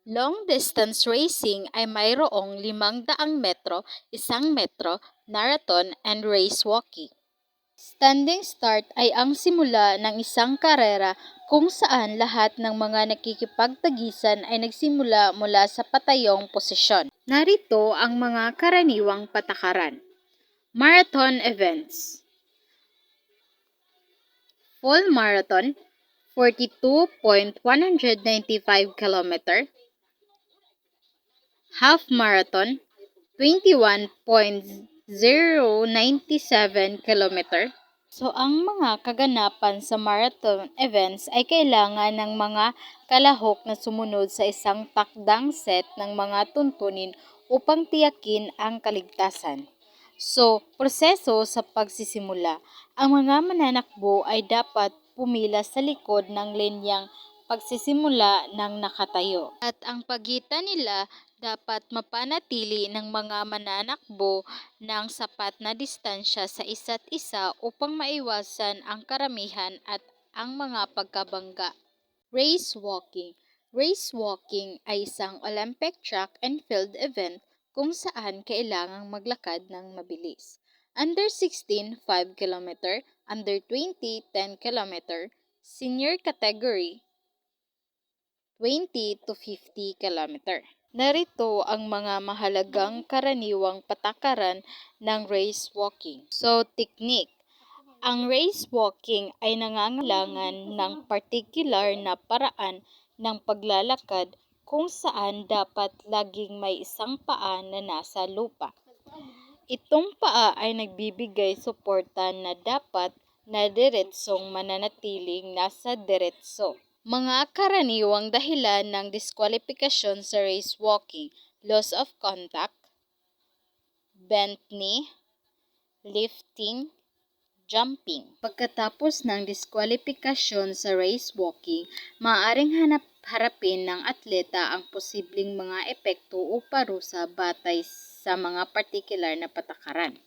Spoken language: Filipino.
Long distance racing ay mayroong 500 metro, 1 metro, marathon, and race walking. Standing start ay ang simula ng isang karera kung saan lahat ng mga nakikipagtagisan ay nagsimula mula sa patayong posisyon. Narito ang mga karaniwang patakaran. Marathon events. Full marathon, 42.195 km. Half marathon, 21.097 km. So, ang mga kaganapan sa marathon events ay kailangan ng mga kalahok na sumunod sa isang takdang set ng mga tuntunin upang tiyakin ang kaligtasan. So, proseso sa pagsisimula. Ang mga mananakbo ay dapat pumila sa likod ng linyang pagsisimula ng nakatayo. At ang pagitan nila dapat mapanatili ng mga mananakbo ng sapat na distansya sa isa't isa upang maiwasan ang karamihan at ang mga pagkabangga. Race walking. Race walking ay isang Olympic track and field event kung saan kailangang maglakad ng mabilis. Under 16, 5 km, under 20, 10 km, senior category, 20 to 50 km. Narito ang mga mahalagang karaniwang patakaran ng race walking. So, technique. Ang race walking ay nangangailangan ng partikular na paraan ng paglalakad kung saan dapat laging may isang paa na nasa lupa. Itong paa ay nagbibigay suporta na dapat na diretsong mananatiling nasa diretso. Mga karaniwang dahilan ng diskwalifikasyon sa race walking: loss of contact, bent knee, lifting, jumping. Pagkatapos ng diskwalifikasyon sa race walking, maaaring harapin ng atleta ang posibleng mga epekto o parusa batay sa mga partikular na patakaran.